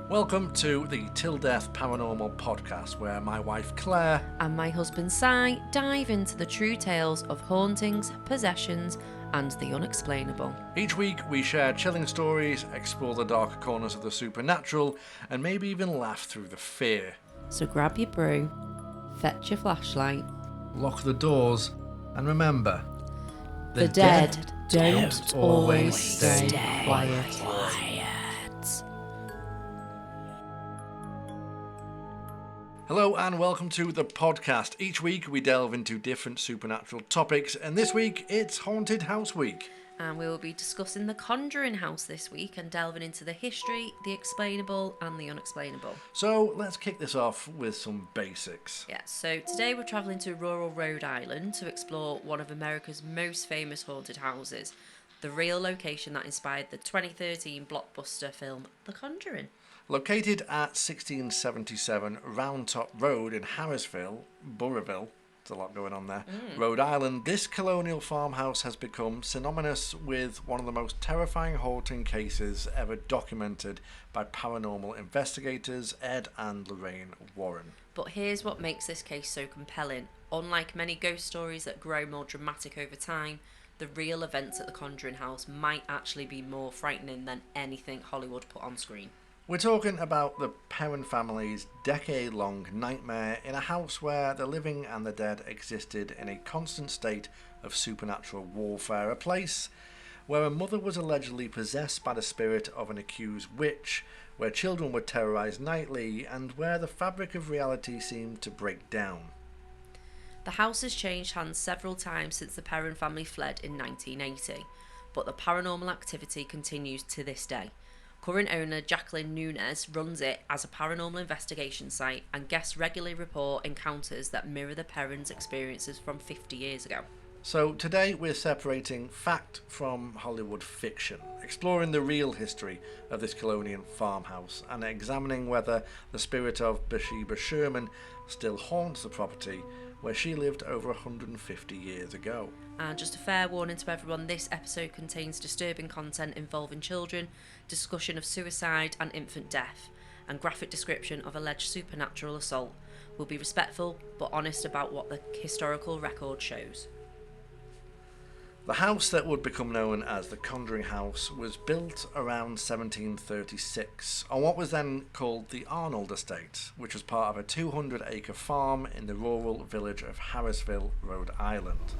Welcome to the Till Death Paranormal podcast, where my wife Claire and my husband Si dive into the true tales of hauntings, possessions, and the unexplainable. Each week we share chilling stories, explore the darker corners of the supernatural, and maybe even laugh through the fear. So grab your brew, fetch your flashlight, lock the doors, and remember, the dead don't always stay quiet. Hello and welcome to the podcast. Each week we delve into different supernatural topics, and this week it's Haunted House Week. And we will be discussing the Conjuring house this week and delving into the history, the explainable and the unexplainable. So let's kick this off with some basics. Yeah, so today we're travelling to rural Rhode Island to explore one of America's most famous haunted houses, the real location that inspired the 2013 blockbuster film The Conjuring. Located at 1677 Round Top Road in Harrisville, Burrillville, there's a lot going on there, Rhode Island, this colonial farmhouse has become synonymous with one of the most terrifying haunting cases ever documented by paranormal investigators Ed and Lorraine Warren. But here's what makes this case so compelling. Unlike many ghost stories that grow more dramatic over time, the real events at the Conjuring house might actually be more frightening than anything Hollywood put on screen. We're talking about the Perron family's decade-long nightmare in a house where the living and the dead existed in a constant state of supernatural warfare, a place where a mother was allegedly possessed by the spirit of an accused witch, where children were terrorized nightly, and where the fabric of reality seemed to break down. The house has changed hands several times since the Perron family fled in 1980, but the paranormal activity continues to this day. Current owner Jacqueline Nunez runs it as a paranormal investigation site, and guests regularly report encounters that mirror the Perrons' experiences from 50 years ago. So today we're separating fact from Hollywood fiction, exploring the real history of this colonial farmhouse and examining whether the spirit of Bathsheba Sherman still haunts the property where she lived over 150 years ago. And just a fair warning to everyone, this episode contains disturbing content involving children, discussion of suicide and infant death, and graphic description of alleged supernatural assault. We'll be respectful but honest about what the historical record shows. The house that would become known as the Conjuring House was built around 1736 on what was then called the Arnold Estate, which was part of a 200-acre farm in the rural village of Harrisville, Rhode Island.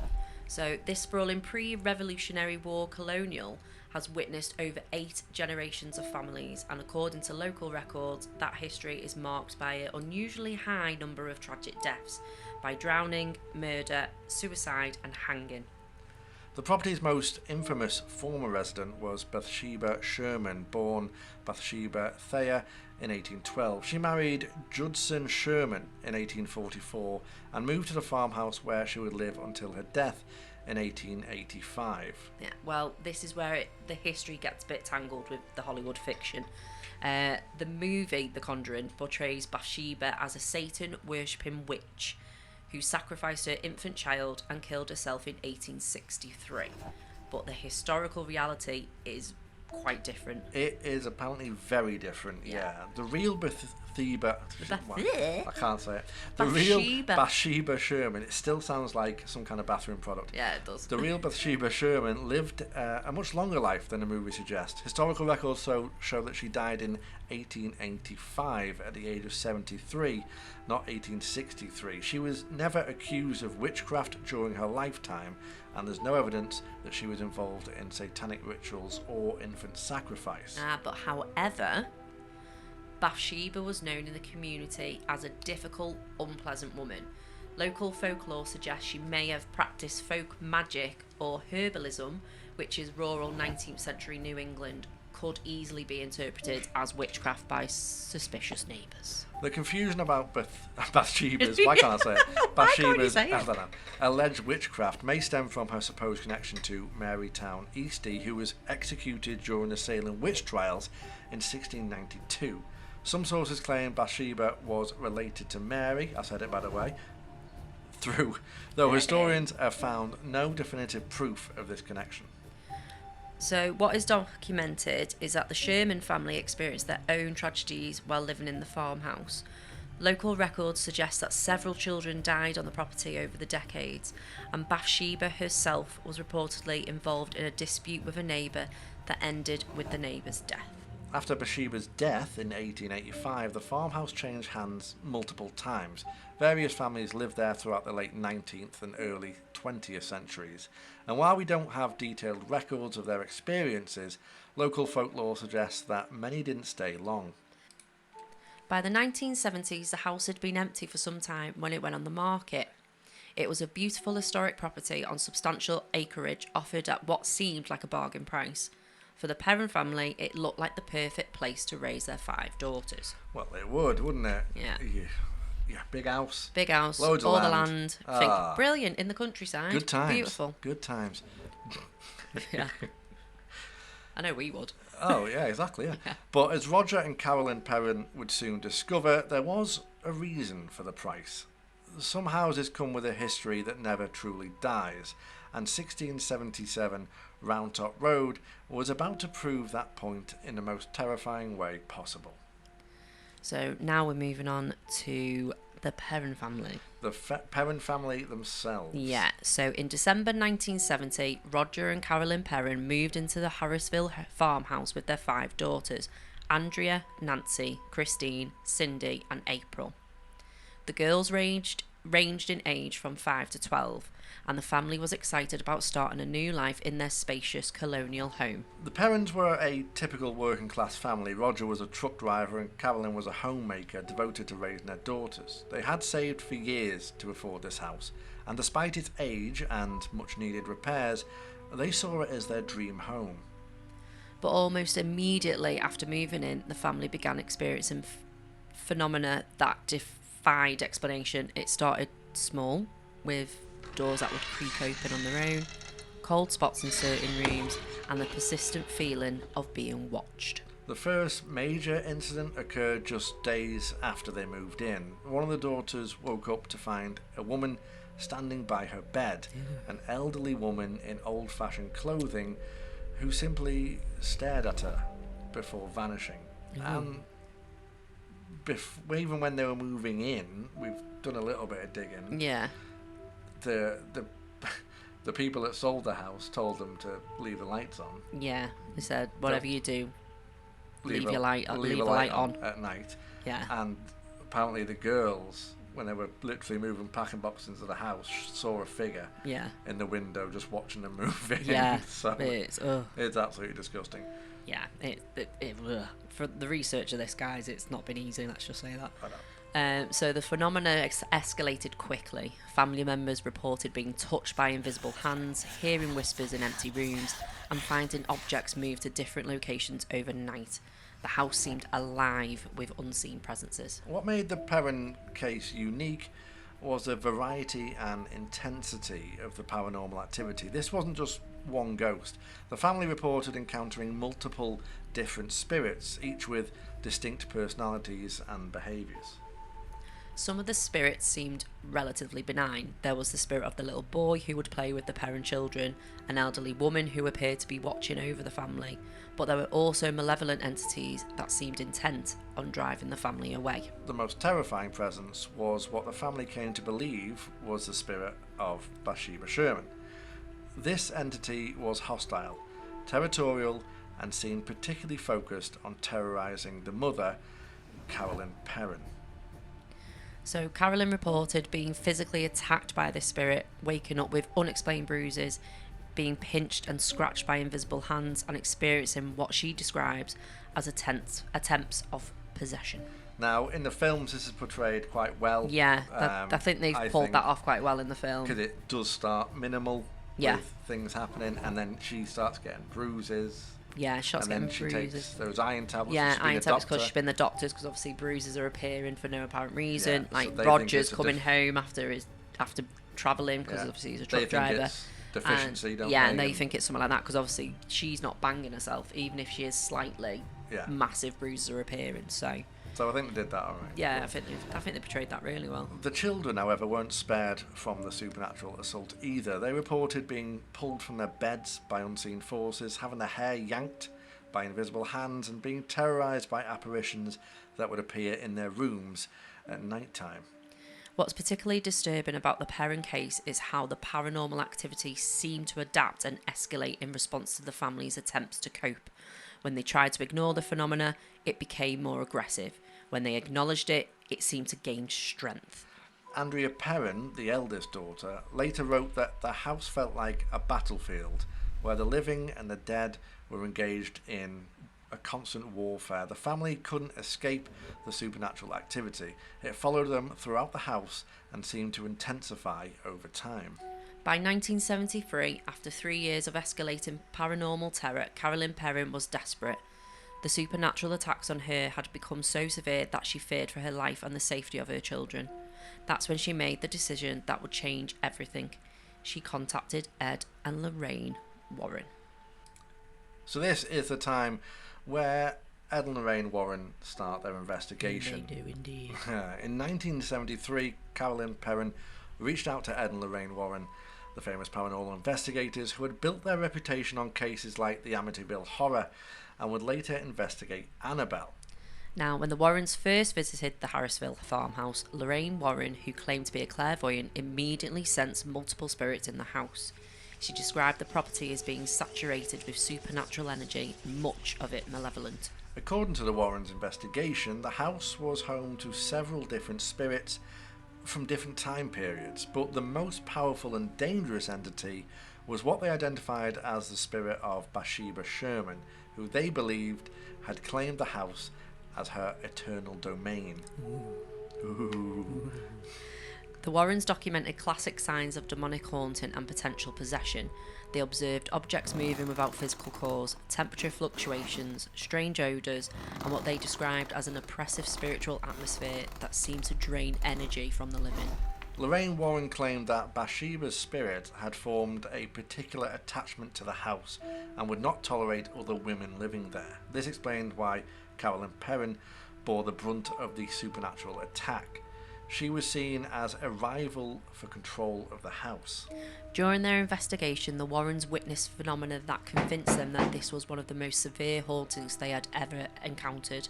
So this sprawling pre-Revolutionary War colonial has witnessed over 8 generations of families, and according to local records, that history is marked by an unusually high number of tragic deaths by drowning, murder, suicide and hanging. The property's most infamous former resident was Bathsheba Sherman, born Bathsheba Thayer in 1812. She married Judson Sherman in 1844 and moved to the farmhouse where she would live until her death in 1885. Yeah, well, this is where the history gets a bit tangled with the Hollywood fiction. The movie The Conjuring portrays Bathsheba as a Satan-worshipping witch who sacrificed her infant child and killed herself in 1863. But the historical reality is quite different. It is apparently very different, yeah. The real Bathsheba... I can't say it. The real Bathsheba Sherman, it still sounds like some kind of bathroom product. Yeah, it does. The real Bathsheba Sherman lived a much longer life than the movie suggests. Historical records show that she died in 1885 at the age of 73, not 1863. She was never accused of witchcraft during her lifetime, and there's no evidence that she was involved in satanic rituals or infant sacrifice. But however, Bathsheba was known in the community as a difficult, unpleasant woman. Local folklore suggests she may have practiced folk magic or herbalism, which is rural 19th century New England, could easily be interpreted as witchcraft by suspicious neighbours. The confusion about Bathsheba's, why can't I say it? Bathsheba's alleged witchcraft may stem from her supposed connection to Mary Town Eastie, who was executed during the Salem witch trials in 1692. Some sources claim Bathsheba was related to Mary, I said it by the way, though historians have found no definitive proof of this connection. So what is documented is that the Sherman family experienced their own tragedies while living in the farmhouse. Local records suggest that several children died on the property over the decades, and Bathsheba herself was reportedly involved in a dispute with a neighbour that ended with the neighbour's death. After Bathsheba's death in 1885, the farmhouse changed hands multiple times. Various families lived there throughout the late 19th and early 20th centuries, and while we don't have detailed records of their experiences, local folklore suggests that many didn't stay long. By the 1970s, the house had been empty for some time when it went on the market. It was a beautiful historic property on substantial acreage offered at what seemed like a bargain price. For the Perron family, it looked like the perfect place to raise their 5 daughters. Well, it would, wouldn't it? Yeah. Yeah, big house. Big house, loads all of the land. land. Think brilliant in the countryside. Good times. Beautiful. Good times. Yeah. I know we would. Oh, yeah, exactly, yeah. But as Roger and Carolyn Perron would soon discover, there was a reason for the price. Some houses come with a history that never truly dies, and 1677 Round Top Road was about to prove that point in the most terrifying way possible. So now we're moving on to the Perron family. The Perron family themselves. Yeah, so in December 1970, Roger and Carolyn Perron moved into the Harrisville farmhouse with their 5 daughters, Andrea, Nancy, Christine, Cindy and April. The girls ranged in age from 5 to 12, and the family was excited about starting a new life in their spacious colonial home. The Perrons were a typical working class family. Roger was a truck driver and Carolyn was a homemaker devoted to raising their daughters. They had saved for years to afford this house, and despite its age and much needed repairs, they saw it as their dream home. But almost immediately after moving in, the family began experiencing phenomena that defied explanation. It started small, with doors that would creak open on their own, cold spots in certain rooms, and the persistent feeling of being watched. The first major incident occurred just days after they moved in. One of the daughters woke up to find a woman standing by her bed, an elderly woman in old-fashioned clothing who simply stared at her before vanishing. And even when they were moving in, we've done a little bit of digging. Yeah. The people that sold the house told them to leave the lights on. Yeah, they said, whatever you do, leave a the light on at night. Yeah. And apparently the girls, when they were literally moving packing boxes into the house, saw a figure in the window just watching them move in. Yeah, So it's absolutely disgusting. Yeah, for the research of this, guys, it's not been easy, let's just say that. I know. So the phenomena escalated quickly. Family members reported being touched by invisible hands, hearing whispers in empty rooms, and finding objects move to different locations overnight. The house seemed alive with unseen presences. What made the Perron case unique was the variety and intensity of the paranormal activity. This wasn't just one ghost. The family reported encountering multiple different spirits, each with distinct personalities and behaviours. Some of the spirits seemed relatively benign. There was the spirit of the little boy who would play with the Perron children, an elderly woman who appeared to be watching over the family, but there were also malevolent entities that seemed intent on driving the family away. The most terrifying presence was what the family came to believe was the spirit of Bathsheba Sherman. This entity was hostile, territorial, and seemed particularly focused on terrorising the mother, Carolyn Perron. So Carolyn reported being physically attacked by this spirit, waking up with unexplained bruises, being pinched and scratched by invisible hands, and experiencing what she describes as attempts of possession. Now, in the films, this is portrayed quite well. Yeah, I think they've pulled that off quite well in the film. Because it does start minimal with things happening, and then she starts getting bruises. Yeah, shots getting bruises. And then she takes those iron tablets. Yeah, iron tablets because she's been the doctors, because obviously bruises are appearing for no apparent reason. Yeah, like Roger's coming home after travelling, because obviously he's a truck driver. It's deficiency, don't they? Yeah, and they think it's something like that, because obviously she's not banging herself, even if she is slightly. Yeah. massive bruises are appearing. So I think they did that all right. yeah, I think they portrayed that really well. The children, however, weren't spared from the supernatural assault either. They reported being pulled from their beds by unseen forces, having their hair yanked by invisible hands, and being terrorised by apparitions that would appear in their rooms at night time. What's particularly disturbing about the Perrin case is how the paranormal activity seemed to adapt and escalate in response to the family's attempts to cope. When they tried to ignore the phenomena, it became more aggressive. When they acknowledged it, it seemed to gain strength. Andrea Perrin, the eldest daughter, later wrote that the house felt like a battlefield where the living and the dead were engaged in a constant warfare. The family couldn't escape the supernatural activity. It followed them throughout the house and seemed to intensify over time. By 1973, after 3 years of escalating paranormal terror, Carolyn Perrin was desperate. The supernatural attacks on her had become so severe that she feared for her life and the safety of her children. That's when she made the decision that would change everything. She contacted Ed and Lorraine Warren. So this is the time where Ed and Lorraine Warren start their investigation. They do indeed. In 1973, Carolyn Perrin reached out to Ed and Lorraine Warren, the famous paranormal investigators who had built their reputation on cases like the Amityville Horror and would later investigate Annabelle. Now, when the Warrens first visited the Harrisville farmhouse, Lorraine Warren, who claimed to be a clairvoyant, immediately sensed multiple spirits in the house. She described the property as being saturated with supernatural energy, much of it malevolent. According to the Warrens' investigation, the house was home to several different spirits from different time periods, but the most powerful and dangerous entity was what they identified as the spirit of Bathsheba Sherman, who they believed had claimed the house as her eternal domain. Ooh. The Warrens documented classic signs of demonic haunting and potential possession. They observed objects moving without physical cause, temperature fluctuations, strange odours, and what they described as an oppressive spiritual atmosphere that seemed to drain energy from the living. Lorraine Warren claimed that Bathsheba's spirit had formed a particular attachment to the house and would not tolerate other women living there. This explained why Carolyn Perrin bore the brunt of the supernatural attack. She was seen as a rival for control of the house. During their investigation, the Warrens witnessed phenomena that convinced them that this was one of the most severe hauntings they had ever encountered.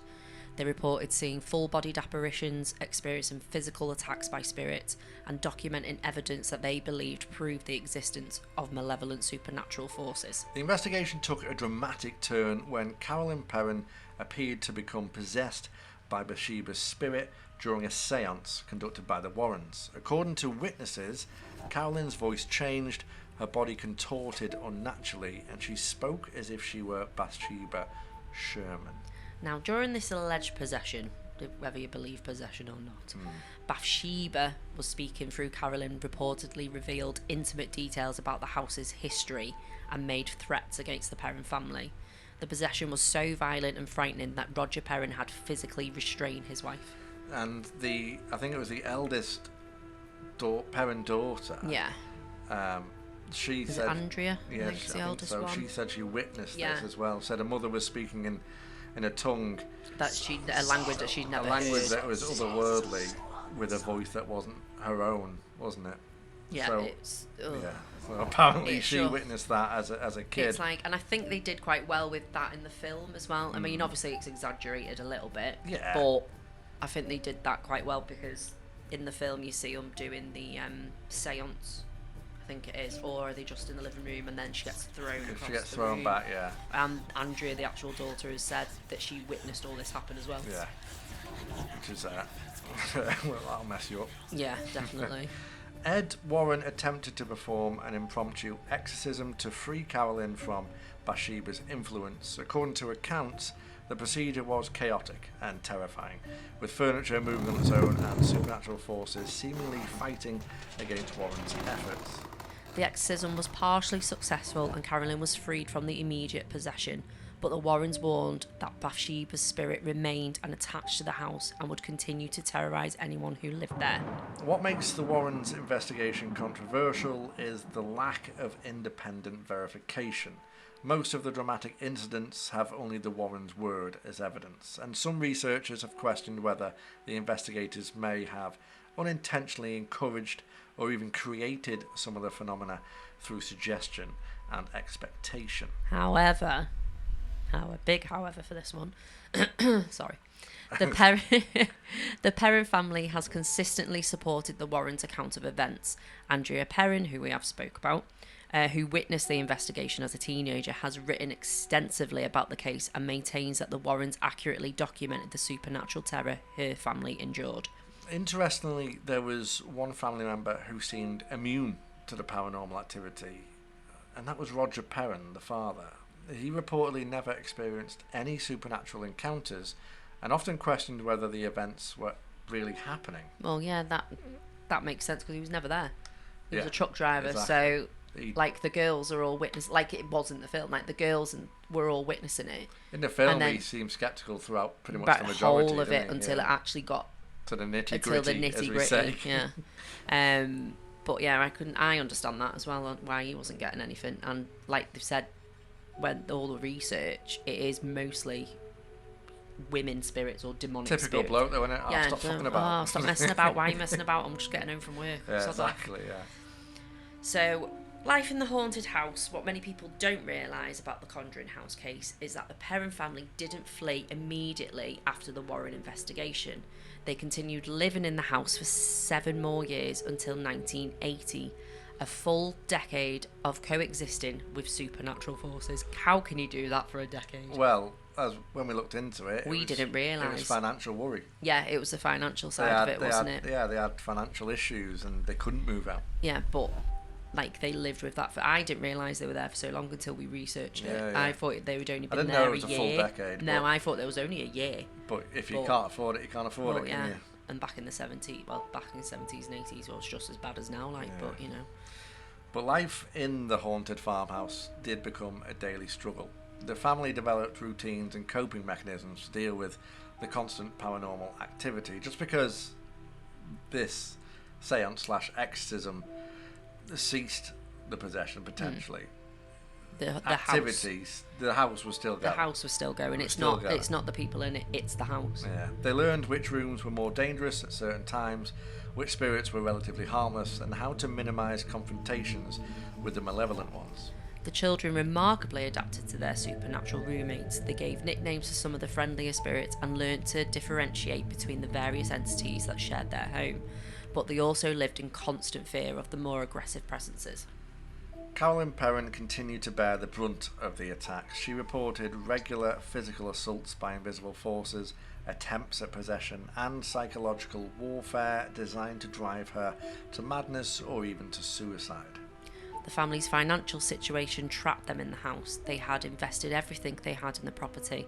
They reported seeing full-bodied apparitions, experiencing physical attacks by spirits, and documenting evidence that they believed proved the existence of malevolent supernatural forces. The investigation took a dramatic turn when Carolyn Perrin appeared to become possessed by Bathsheba's spirit during a seance conducted by the Warrens. According to witnesses, Carolyn's voice changed, her body contorted unnaturally, and she spoke as if she were Bathsheba Sherman. Now, during this alleged possession, whether you believe possession or not, Bathsheba was speaking through Carolyn, reportedly revealed intimate details about the house's history and made threats against the Perrin family. The possession was so violent and frightening that Roger Perrin had physically restrained his wife. And I think it was the eldest Perrin daughter. Yeah. She Is said, it Andrea? Yeah, I think it's the eldest so. one. She said she witnessed Yeah. this as well. Said her mother was speaking in a tongue, A language that she'd never a language heard. that was otherworldly, with a voice that wasn't her own, wasn't it? Yeah, So, it's... ugh. yeah. So apparently It's she rough. witnessed that as a kid. It's like, and I think they did quite well with that in the film as well. I mean, obviously it's exaggerated a little bit, Yeah. but I think they did that quite well because in the film you see them doing the seance, I think it is, or are they just in the living room and then she gets thrown across She gets the thrown room. back, yeah. Andrea, the actual daughter, has said that she witnessed all this happen as well. Yeah. Which is, well, that'll mess you up. Yeah, definitely. Ed Warren attempted to perform an impromptu exorcism to free Carolyn from Bathsheba's influence. According to accounts, the procedure was chaotic and terrifying, with furniture moving on its own and supernatural forces seemingly fighting against Warren's efforts. The exorcism was partially successful and Carolyn was freed from the immediate possession, but the Warrens warned that Bathsheba's spirit remained and attached to the house and would continue to terrorise anyone who lived there. What makes the Warrens' investigation controversial is the lack of independent verification. Most of the dramatic incidents have only the Warrens' word as evidence, and some researchers have questioned whether the investigators may have unintentionally encouraged or even created some of the phenomena through suggestion and expectation. However, big however for this one, sorry. The Perrin family has consistently supported the Warrens' account of events. Andrea Perrin, who we have spoke about, who witnessed the investigation as a teenager, has written extensively about the case and maintains that the Warrens accurately documented the supernatural terror her family endured. Interestingly, there was one family member who seemed immune to the paranormal activity, and that was Roger Perrin, the father. He reportedly never experienced any supernatural encounters and often questioned whether the events were really happening. Well, yeah, that makes sense because he was never there. He was a truck driver, exactly. So like the girls are all witness, like it was in the film, like the girls were all witnessing it. In the film, he seemed sceptical throughout pretty much the majority, whole of it until it actually got to the nitty gritty, as we say. Yeah. But yeah, I understand that as well, why he wasn't getting anything. And like they've said, when all the research, it is mostly women spirits or demonic spirits. Typical bloke though, isn't it? Yeah, stop fucking about. Oh, stop messing about. Why are you messing about? I'm just getting home from work. Yeah, exactly, yeah. So, life in the haunted house. What many people don't realise about the Conjuring house case is that the Perrin family didn't flee immediately after the Warren investigation. They continued living in the house for 7 more years until 1980. A full decade of coexisting with supernatural forces. How can you do that for a decade? Well, as when we looked into it, we didn't realise. It was financial worry. Yeah, it was the financial side of it, wasn't it? Yeah, they had financial issues and they couldn't move out. Yeah, but like they lived with that. I didn't realise they were there for so long until we researched it. Yeah. I thought they would only been there a year. I didn't know it was a full decade. No, I thought there was only a year. But if you can't afford it, you can't afford it, can you? And back in the 70s, back in the 70s and 80s, well, it's just as bad as now, but you know. But life in the haunted farmhouse did become a daily struggle. The family developed routines and coping mechanisms to deal with the constant paranormal activity. Just because this seance/exorcism ceased the possession potentially, the activities, the house was still going. The house was still going. It's not the people in it, it's the house. Yeah. They learned which rooms were more dangerous at certain times, which spirits were relatively harmless, and how to minimise confrontations with the malevolent ones. The children remarkably adapted to their supernatural roommates. They gave nicknames to some of the friendlier spirits and learnt to differentiate between the various entities that shared their home, but they also lived in constant fear of the more aggressive presences. Carolyn Perrin continued to bear the brunt of the attacks. She reported regular physical assaults by invisible forces, attempts at possession, and psychological warfare designed to drive her to madness or even to suicide. The family's financial situation trapped them in the house. They had invested everything they had in the property,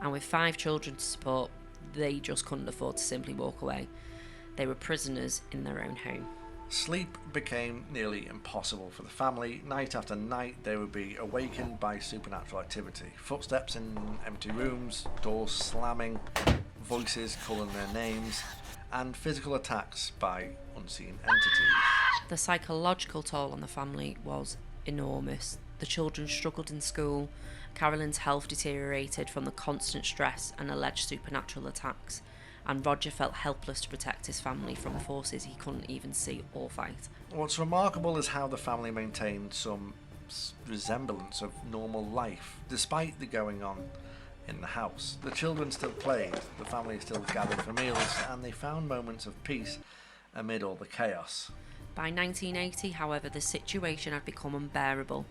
and with 5 children to support, they just couldn't afford to simply walk away. They were prisoners in their own home. Sleep became nearly impossible for the family. Night after night, they would be awakened by supernatural activity. Footsteps in empty rooms, doors slamming, voices calling their names, and physical attacks by unseen entities. The psychological toll on the family was enormous. The children struggled in school. Carolyn's health deteriorated from the constant stress and alleged supernatural attacks, and Roger felt helpless to protect his family from forces he couldn't even see or fight. What's remarkable is how the family maintained some resemblance of normal life, despite the going on in the house. The children still played, the family still gathered for meals, and they found moments of peace amid all the chaos. By 1980, however, the situation had become unbearable.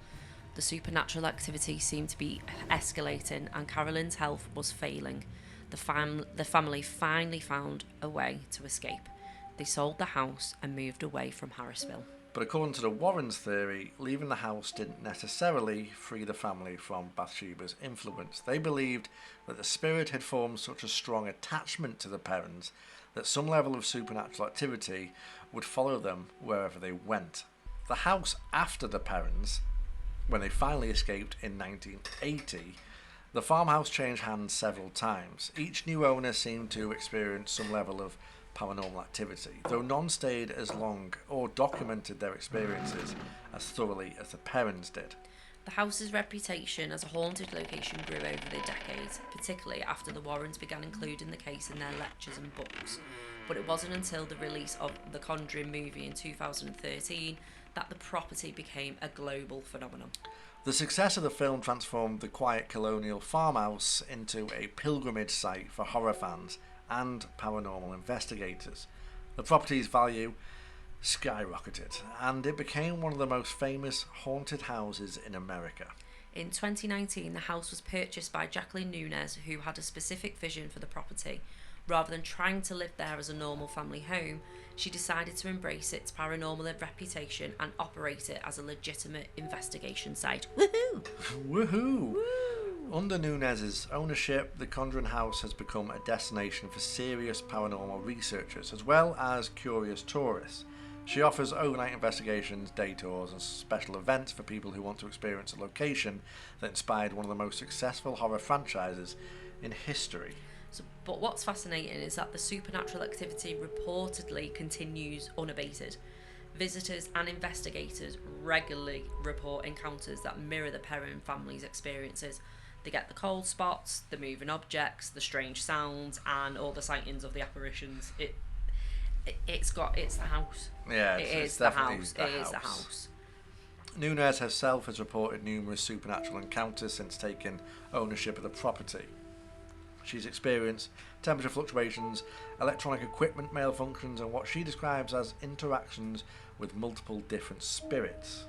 The supernatural activity seemed to be escalating, and Carolyn's health was failing. The family finally found a way to escape. They sold the house and moved away from Harrisville. But according to the Warrens' theory, leaving the house didn't necessarily free the family from Bathsheba's influence. They believed that the spirit had formed such a strong attachment to the Perrins that some level of supernatural activity would follow them wherever they went. The house after the Perrins, when they finally escaped in 1980, the farmhouse changed hands several times. Each new owner seemed to experience some level of paranormal activity, though none stayed as long or documented their experiences as thoroughly as the Perrins did. The house's reputation as a haunted location grew over the decades, particularly after the Warrens began including the case in their lectures and books. But it wasn't until the release of the Conjuring movie in 2013 that the property became a global phenomenon. The success of the film transformed the quiet colonial farmhouse into a pilgrimage site for horror fans and paranormal investigators. The property's value skyrocketed, and it became one of the most famous haunted houses in America. In 2019, the house was purchased by Jacqueline Nunez, who had a specific vision for the property. Rather than trying to live there as a normal family home, she decided to embrace its paranormal reputation and operate it as a legitimate investigation site. Woohoo! Woohoo! Woo! Under Nunez's ownership, the Conjuring House has become a destination for serious paranormal researchers as well as curious tourists. She offers overnight investigations, day tours, and special events for people who want to experience a location that inspired one of the most successful horror franchises in history. But what's fascinating is that the supernatural activity reportedly continues unabated. Visitors and investigators regularly report encounters that mirror the Perron family's experiences. They get the cold spots, the moving objects, the strange sounds, and all the sightings of the apparitions. It's the house. Yeah, it's the house. It is the house. Nunez herself has reported numerous supernatural encounters since taking ownership of the property. She's experienced temperature fluctuations, electronic equipment malfunctions, and what she describes as interactions with multiple different spirits.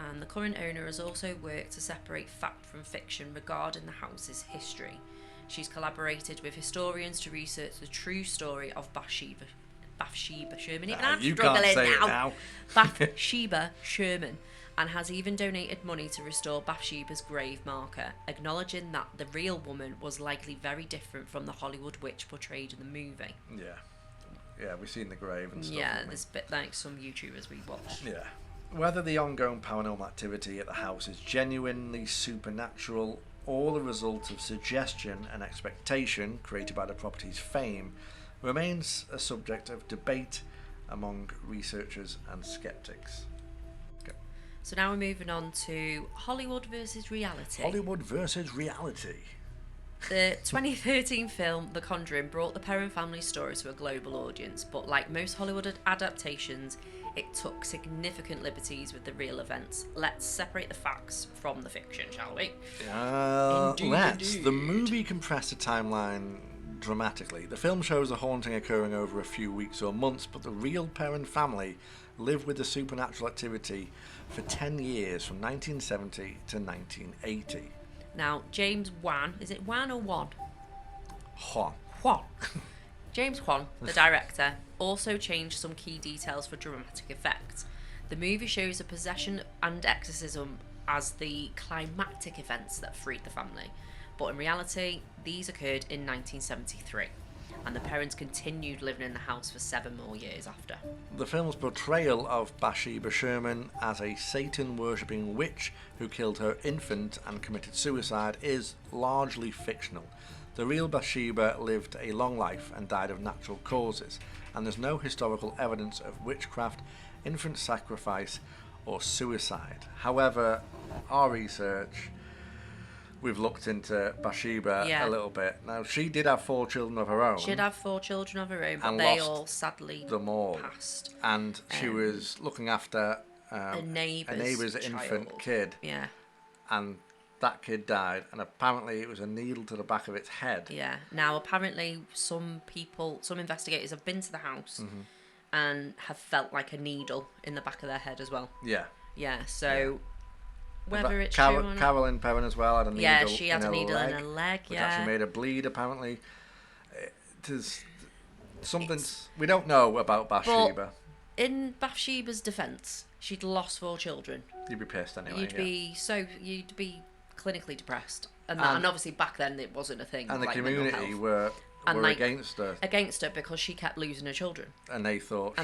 And the current owner has also worked to separate fact from fiction regarding the house's history. She's collaborated with historians to research the true story of Bathsheba Sherman. Even I'm you struggling can't say now. it now. Bathsheba Sherman, and has even donated money to restore Bathsheba's grave marker, acknowledging that the real woman was likely very different from the Hollywood witch portrayed in the movie. Yeah, we've seen the grave and stuff. Yeah, there's a bit like some YouTubers we watched. Yeah. Whether the ongoing paranormal activity at the house is genuinely supernatural or the result of suggestion and expectation created by the property's fame remains a subject of debate among researchers and skeptics. So now we're moving on to Hollywood versus reality. Hollywood versus reality. The 2013 film The Conjuring brought the Perron family story to a global audience, but like most Hollywood adaptations, it took significant liberties with the real events. Let's separate the facts from the fiction, shall we? Indeed. The movie compressed the timeline dramatically. The film shows a haunting occurring over a few weeks or months, but the real Perron family lived with the supernatural activity for 10 years, from 1970 to 1980. Now, James Wan, is it Wan or Wan? Juan. James Wan, the director, also changed some key details for dramatic effect. The movie shows a possession and exorcism as the climactic events that freed the family, but in reality, these occurred in 1973. And the parents continued living in the house for 7 more years after. The film's portrayal of Bathsheba Sherman as a Satan-worshipping witch who killed her infant and committed suicide is largely fictional. The real Bathsheba lived a long life and died of natural causes, and there's no historical evidence of witchcraft, infant sacrifice, or suicide. However, our research, we've looked into Bathsheba a little bit. Now, she did have 4 children of her own. She did have 4 children of her own, but and they lost all sadly them all. passed. And she was looking after a neighbour's infant kid. Yeah. And that kid died, and apparently it was a needle to the back of its head. Yeah. Now, apparently, some investigators have been to the house and have felt like a needle in the back of their head as well. Yeah. Yeah, so whether it's true or not. Carolyn Perron as well had a needle. Yeah, she had a needle in her leg. Which actually made her bleed. Apparently, there's something we don't know about Bathsheba. But in Bathsheba's defence, she'd lost 4 children. You'd be pissed anyway. You'd be clinically depressed, and obviously back then it wasn't a thing. And the like community were against her. Against her because she kept losing her children. And they thought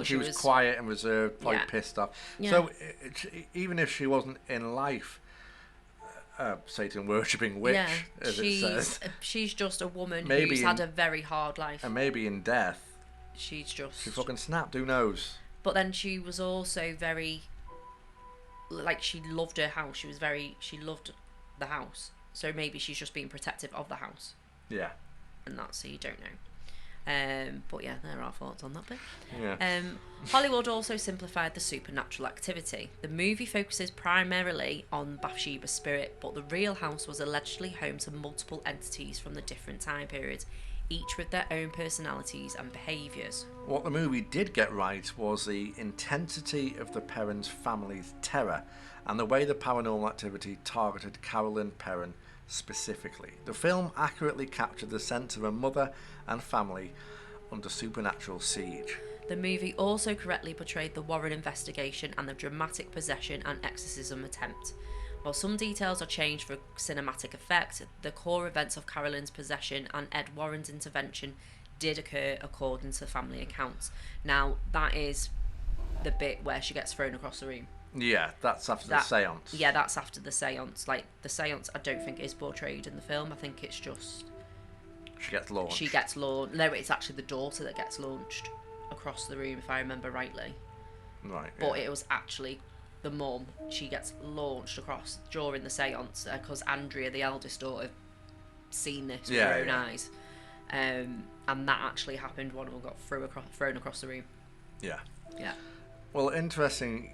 she was quiet and reserved, probably pissed off. Yeah. So even if she wasn't in life a Satan worshipping witch, as it says, she's just a woman maybe who's had a very hard life. And maybe in death, she fucking snapped. Who knows? But then she was also very like she loved her house. She loved the house. So maybe she's just being protective of the house. Yeah. And that's, so you don't know. But yeah, there are our thoughts on that bit. Yeah. Hollywood also simplified the supernatural activity. The movie focuses primarily on Bathsheba's spirit, but the real house was allegedly home to multiple entities from the different time periods, each with their own personalities and behaviours. What the movie did get right was the intensity of the Perron's family's terror and the way the paranormal activity targeted Carolyn Perron specifically. The film accurately captured the sense of a mother and family under supernatural siege. The movie also correctly portrayed the Warren investigation and the dramatic possession and exorcism attempt. While some details are changed for cinematic effect, the core events of Carolyn's possession and Ed Warren's intervention did occur according to family accounts. Now, that is the bit where she gets thrown across the room. Yeah, that's after the seance. Yeah, that's after the seance. Like, the seance, I don't think is portrayed in the film. I think it's just... She gets launched. No, it's actually the daughter that gets launched across the room, if I remember rightly. Right. But it was actually the mum. She gets launched across during the seance because Andrea, the eldest daughter, seen this with her own eyes. And that actually happened. One of them got thrown across the room. Yeah. Yeah. Well, interestingly,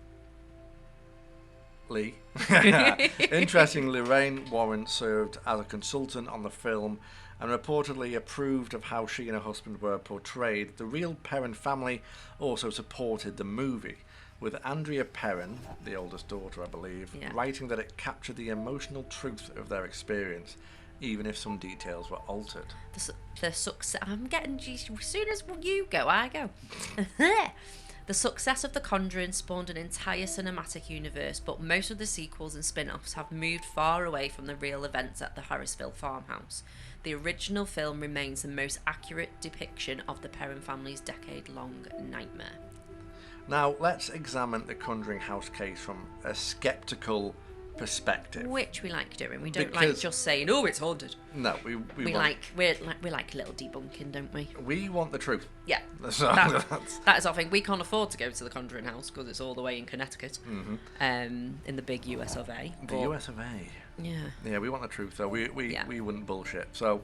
Lorraine Warren served as a consultant on the film and reportedly approved of how she and her husband were portrayed. The real Perron family also supported the movie, with Andrea Perron, the oldest daughter, I believe, writing that it captured the emotional truth of their experience, even if some details were altered. The success... I'm getting... As soon as you go, I go. The success of The Conjuring spawned an entire cinematic universe, but most of the sequels and spin-offs have moved far away from the real events at the Harrisville farmhouse. The original film remains the most accurate depiction of the Perron family's decade-long nightmare. Now, let's examine the Conjuring house case from a sceptical perspective, which we like doing. We don't like just saying, "Oh, it's haunted." No, we like a little debunking, don't we? We want the truth. Yeah, that is our thing. We can't afford to go to the Conjuring house because it's all the way in Connecticut, in the big US of A. The US of A. Yeah, we want the truth, though. We wouldn't bullshit. So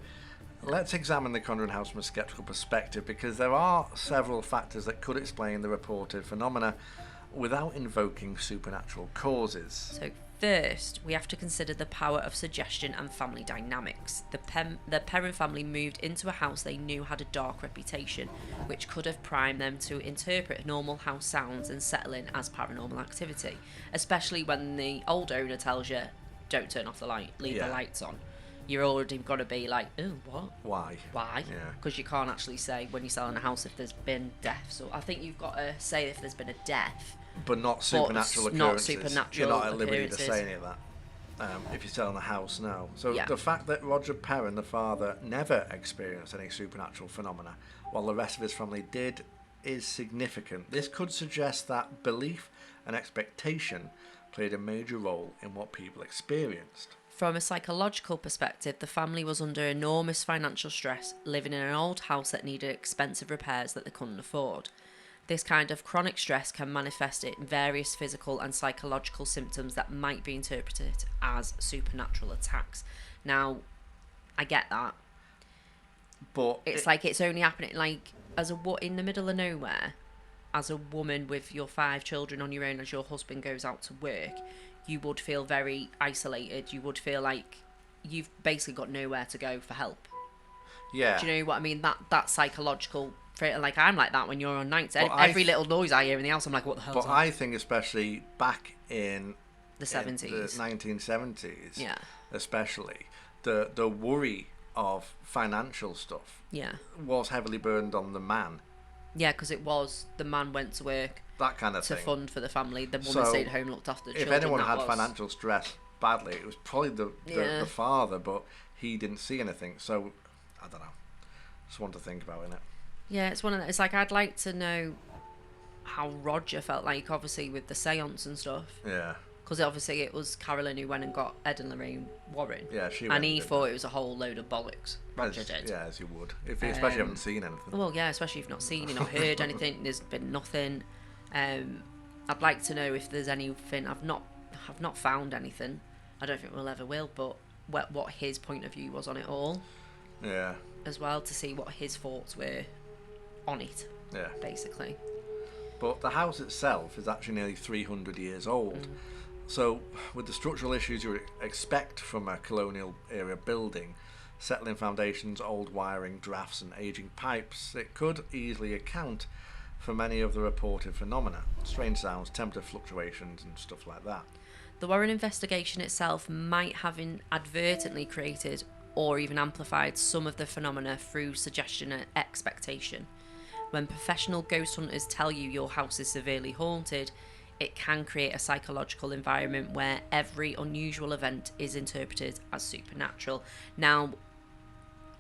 let's examine the Conjuring house from a skeptical perspective, because there are several factors that could explain the reported phenomena without invoking supernatural causes. So first, we have to consider the power of suggestion and family dynamics. The Perron family moved into a house they knew had a dark reputation, which could have primed them to interpret normal house sounds and settle in as paranormal activity, especially when the old owner tells you, don't turn off the light, leave the lights on. You're already got to be like, oh, what? Why? Yeah. Because you can't actually say when you're selling a house if there's been death. So I think you've got to say if there's been a death. But not supernatural occurrences. Not supernatural. You're not at liberty to say any of that. If you're selling a house now. So the fact that Roger Perron, the father, never experienced any supernatural phenomena, while the rest of his family did, is significant. This could suggest that belief and expectation played a major role in what people experienced. From a psychological perspective, the family was under enormous financial stress, living in an old house that needed expensive repairs that they couldn't afford. This kind of chronic stress can manifest in various physical and psychological symptoms that might be interpreted as supernatural attacks. Now, I get that. But it's like it's only happening like in the middle of nowhere, as a woman with your 5 children on your own as your husband goes out to work. You would feel very isolated. You would feel like you've basically got nowhere to go for help. Yeah. Do you know what I mean? That psychological... Like, I'm like that when you're on nights. Every little noise I hear in the house, I'm like, what the hell? But I think especially back in... the 70s. The 1970s. Yeah. Especially. The worry of financial stuff was heavily burdened on the man. Yeah, because it was the man went to work... that kind of to thing. fund for the family. The woman stayed home, looked after the children. If anyone had financial stress badly, it was probably the father, but he didn't see anything. So, I don't know. Just one to think about, innit? Yeah, it's one of the, it's like I'd like to know how Roger felt like, obviously, with the seance and stuff. Yeah. Because obviously it was Carolyn who went and got Ed and Lorraine Warren. Yeah, she went. And he thought it was a whole load of bollocks. Roger did. Yeah, as you would. Especially if you haven't seen anything. Well, yeah, especially if you've not seen, you've not heard anything, there's been nothing. I'd like to know if there's anything. I've not I've not found anything. I don't think we'll ever will, but what his point of view was on it all. Yeah. As well, to see what his thoughts were on it. Yeah. Basically. But the house itself is actually nearly 300 years old. So, with the structural issues you would expect from a colonial era building, settling foundations, old wiring, drafts and ageing pipes, it could easily account for many of the reported phenomena. Strange sounds, temperature fluctuations and stuff like that. The Warren investigation itself might have inadvertently created or even amplified some of the phenomena through suggestion and expectation. When professional ghost hunters tell you your house is severely haunted, it can create a psychological environment where every unusual event is interpreted as supernatural. Now,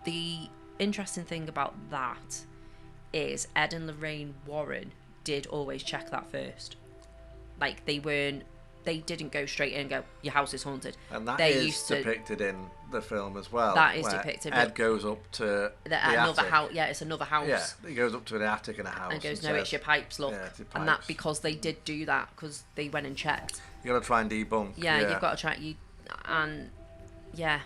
the interesting thing about that is Ed and Lorraine Warren did always check that first. Like, they didn't go straight in and go, your house is haunted. And that is depicted in the film as well. That is depicted. Ed goes up to the another attic. house. Yeah, it's another house. Yeah, he goes up to the attic in a house. And goes, no, says, it's your pipes, look. Yeah, it's your and that pipes. because they did do that, because they went and checked. You got to try and debunk. Yeah, you've got to try. And yeah.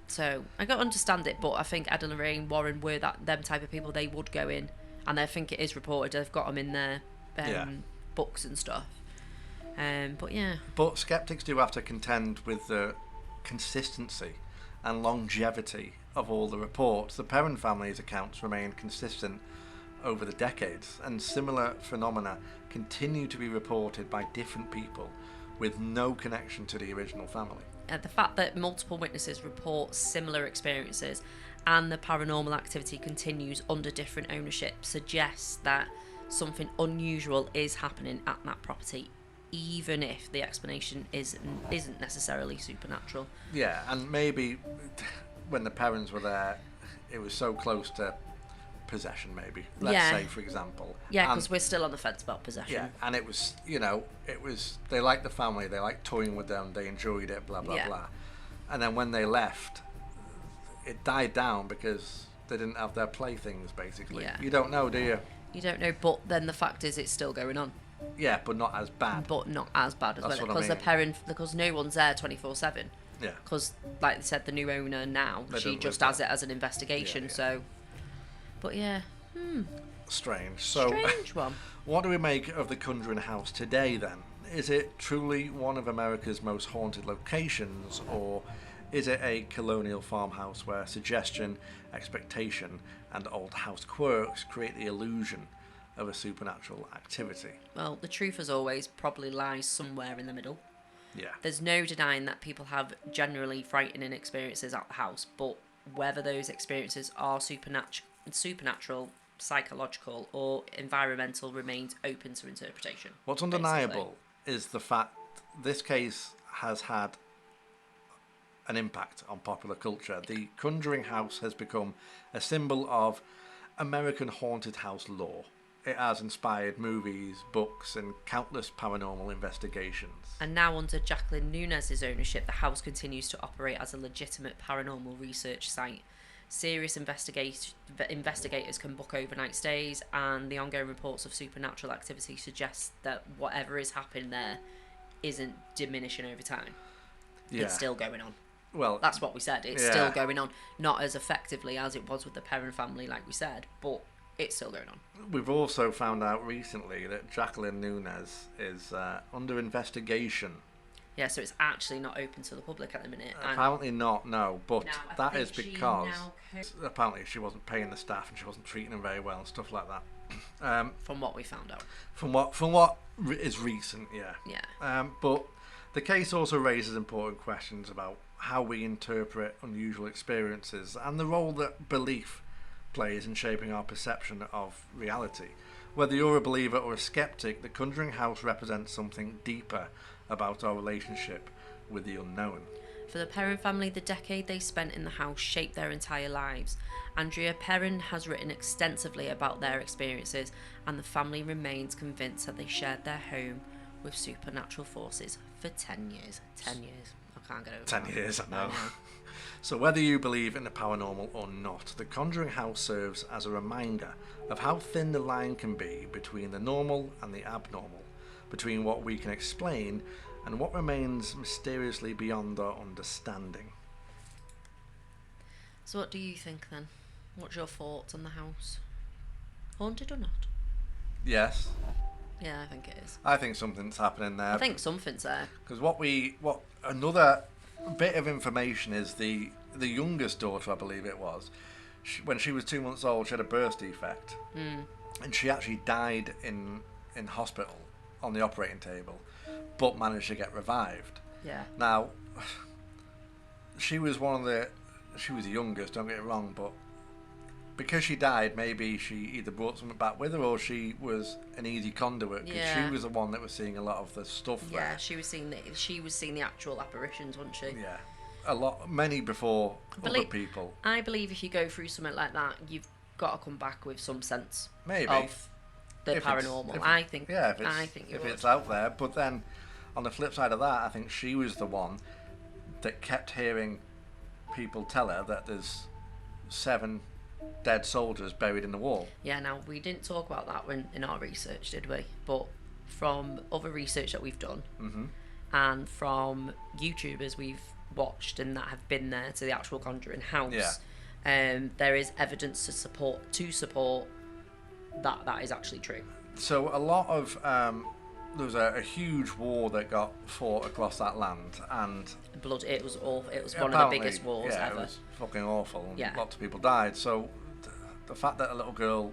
So I got to understand it, but I think Ed and Lorraine Warren were them type of people. They would go in, and I think it is reported. They've got them in their books and stuff. But yeah. But skeptics do have to contend with the consistency and longevity of all the reports. The Perron family's accounts remain consistent over the decades, and similar phenomena continue to be reported by different people with no connection to the original family. The fact that multiple witnesses report similar experiences and the paranormal activity continues under different ownership suggests that something unusual is happening at that property, even if the explanation isn't necessarily supernatural. Yeah, and maybe when the Perrons were there, it was so close to possession, maybe. Let's say, for example. Yeah, because we're still on the fence about possession. Yeah, and it was, they liked the family, they liked toying with them, they enjoyed it, blah, blah, blah. And then when they left, it died down because they didn't have their playthings, basically. Yeah. You don't know, do you? You don't know, but then the fact is it's still going on. Yeah, but not as bad. But not as bad as That's well. what I mean. Because no one's there 24/7. Yeah. Because, like they said, the new owner now, she just has it as an investigation. Yeah, yeah. So, but yeah, Strange. So, strange one. what do we make of the Conjuring house today then? Is it truly one of America's most haunted locations, or is it a colonial farmhouse where suggestion, expectation, and old house quirks create the illusion of a supernatural activity? Well, the truth, as always, probably lies somewhere in the middle. Yeah. There's no denying that people have generally frightening experiences at the house, but whether those experiences are supernatural, psychological, or environmental remains open to interpretation. What's undeniable is the fact this case has had an impact on popular culture. The Conjuring house has become a symbol of American haunted house lore. It has inspired movies, books, and countless paranormal investigations. And now, under Jacqueline Nunez's ownership, the house continues to operate as a legitimate paranormal research site. Serious investigators can book overnight stays, and the ongoing reports of supernatural activity suggest that whatever is happening there isn't diminishing over time. Yeah. It's still going on. Well, That's what we said. It's still going on. Not as effectively as it was with the Perron family, like we said, but it's still going on. We've also found out recently that Jacqueline Nunez is under investigation. Yeah, so it's actually not open to the public at the minute. Apparently not, no, but Now, I that think is she because now apparently she wasn't paying the staff and she wasn't treating them very well and stuff like that. from what we found out. From what is recent, yeah. Yeah. But the case also raises important questions about how we interpret unusual experiences and the role that belief plays in shaping our perception of reality. Whether you're a believer or a skeptic, the Conjuring house represents something deeper about our relationship with the unknown. For the Perron family, the decade they spent in the house shaped their entire lives. Andrea Perron has written extensively about their experiences, and the family remains convinced that they shared their home with supernatural forces for 10 years. 10 years. I can't get over 10 that. years, I know. So whether you believe in the paranormal or not, the Conjuring house serves as a reminder of how thin the line can be between the normal and the abnormal, between what we can explain and what remains mysteriously beyond our understanding. So what do you think then? What's your thoughts on the house? Haunted or not? Yes, Yeah, I think it is. I think something's happening there. I think something's there. Because what another bit of information is the youngest daughter, I believe it was, when she was 2 months old, she had a birth defect, and she actually died in hospital on the operating table, but managed to get revived. Yeah. Now, she was the youngest. Don't get it wrong, but because she died, maybe she either brought something back with her, or she was an easy conduit. Because Yeah. she was the one that was seeing a lot of the stuff. Yeah, there. she was seeing the actual apparitions, wasn't she? Yeah, many before other people. I believe if you go through something like that, you've got to come back with some sense Maybe. of the paranormal. I think. Yeah, if it's out there. But then, on the flip side of that, I think she was the one that kept hearing people tell her that there's 7 dead soldiers buried in the wall. Yeah, now we didn't talk about that in our research, did we? But from other research that we've done, and from YouTubers we've watched and that have been there to the actual Conjuring house, there is evidence to support that is actually true. So a lot of there was a huge war that got fought across that land, and Blood. It was awful. It was one of the biggest wars ever. It was fucking awful. And Yeah. lots of people died. So the fact that a little girl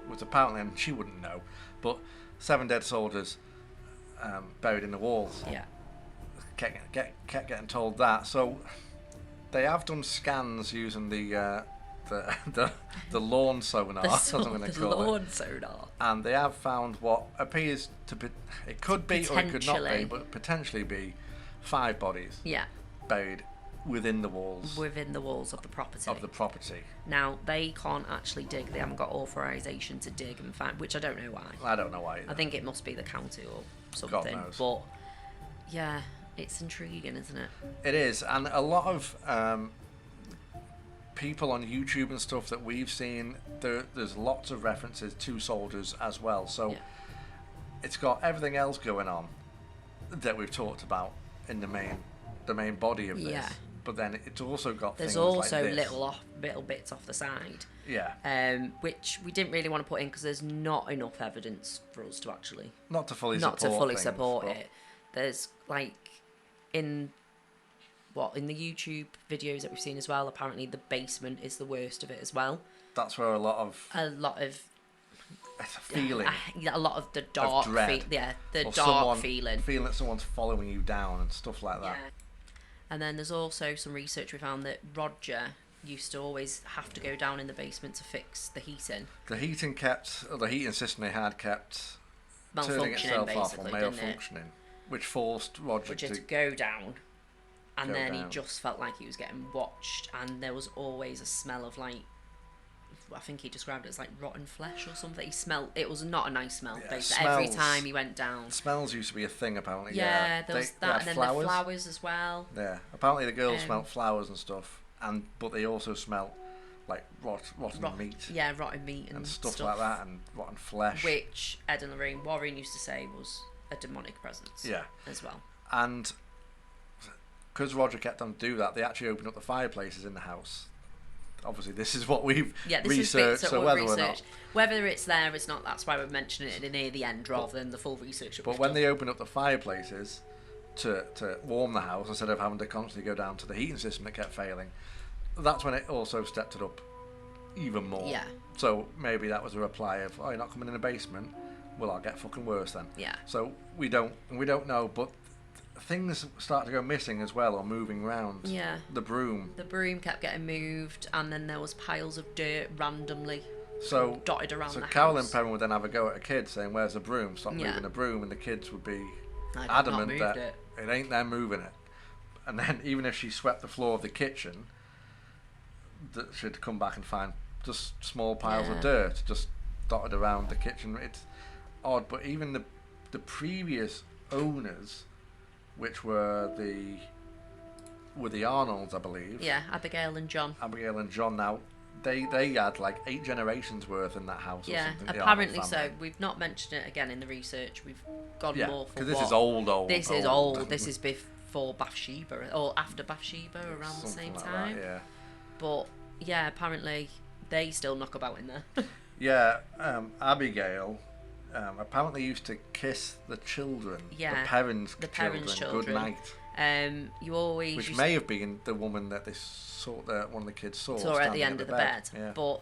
was apparently, and she wouldn't know, but 7 dead soldiers buried in the walls. Yeah. Kept getting told that. So they have done scans using the lawn sonar. That's what I'm going to call it. Lawn sonar. And they have found what appears to be, it could be or it could not be, but potentially be 5 bodies buried within the walls of the property. Now, they can't actually dig. They haven't got authorization to dig and find, which I don't know why. I don't know why either. I think it must be the county or something. God knows. But yeah, it's intriguing, isn't it? It is, and a lot of people on YouTube and stuff that we've seen, there's lots of references to soldiers as well. So it's got everything else going on that we've talked about in the main body of this. Yeah. But then it's also got There's things also like this. little bits off the side. Yeah. Which we didn't really want to put in because there's not enough evidence for us to actually not to fully support it. There's like in the YouTube videos that we've seen as well. Apparently, the basement is the worst of it as well. That's where a lot of it's a feeling. A lot of the dark, of dread. Feeling that someone's following you down and stuff like that. Yeah. And then there's also some research we found that Roger used to always have to go down in the basement to fix the heating. The heating system they had kept turning Malfunctioning, itself off or basically, didn't it? malfunctioning, which forced Roger to go down. And then down. he just felt like he was getting watched, and there was always a smell of like, I think he described it as like rotten flesh or something. It was not a nice smell. Yeah, every time he went down. Smells used to be a thing apparently. Yeah, there was that, and then flowers. the flowers as well. Yeah, apparently the girls smelt flowers and stuff, but they also smelt like rotten meat. Yeah, rotten meat and stuff like that, and rotten flesh. Which Ed and Lorraine Warren used to say was a demonic presence. Yeah, as well. And because Roger kept on do that, they actually opened up the fireplaces in the house. Obviously, this is what we've researched. So whether it's there, it's not. That's why we're mentioning it near the end rather than the full research. But when they opened up the fireplaces to warm the house instead of having to constantly go down to the heating system that kept failing, that's when it also stepped it up even more. Yeah. So maybe that was a reply of, "Oh, you're not coming in the basement? Well, I'll get fucking worse then." Yeah. So we don't know, but things start to go missing as well, or moving around. Yeah. The broom kept getting moved, and then there was piles of dirt randomly dotted around the house. So Carol and Perrin would then have a go at a kid saying, "Where's the broom? Stop moving the broom," and the kids would be adamant that it ain't them moving it. And then even if she swept the floor of the kitchen, that she'd come back and find just small piles of dirt just dotted around the kitchen. It's odd, but even the previous owners, which were the Arnolds, I believe. Yeah, Abigail and John. Now, they had like 8 generations worth in that house. Yeah, or something, the apparently Arnold so. family. We've not mentioned it again in the research. We've gone Yeah, more for because this what- is old. This is old. This is before Bathsheba or after Bathsheba, around the Something same like time. That, yeah. But yeah, apparently they still knock about in there. Yeah, Abigail apparently used to kiss the children, Yeah, the parents' the parents' children, good children. night. You always Which used may have been the woman that one of the kids saw saw her at the standing end in of the bed. Yeah. But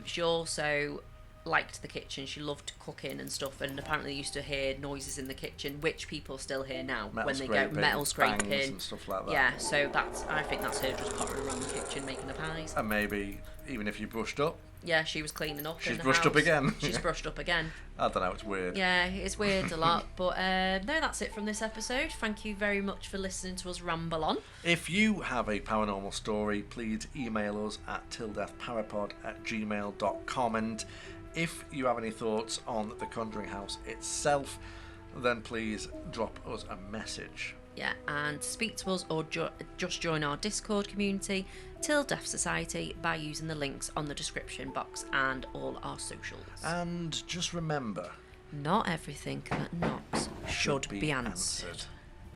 she also liked the kitchen. She loved cooking and stuff, and apparently used to hear noises in the kitchen, which people still hear now when they go metal scraping and stuff like that. Yeah, so I think that's her just pottering around the kitchen making the pies. And maybe even if you brushed up, Yeah, she was cleaning up. she's in the brushed up house. again. She's brushed up again. I don't know, it's weird. Yeah, it's weird a lot. But no, that's it from this episode. Thank you very much for listening to us ramble on. If you have a paranormal story, please email us at tilldeathparapod@gmail.com. And if you have any thoughts on the Conjuring House itself, then please drop us a message. Yeah, and speak to us or just join our Discord community, Till Death Society, by using the links on the description box and all our socials. And just remember, not everything that knocks should be answered.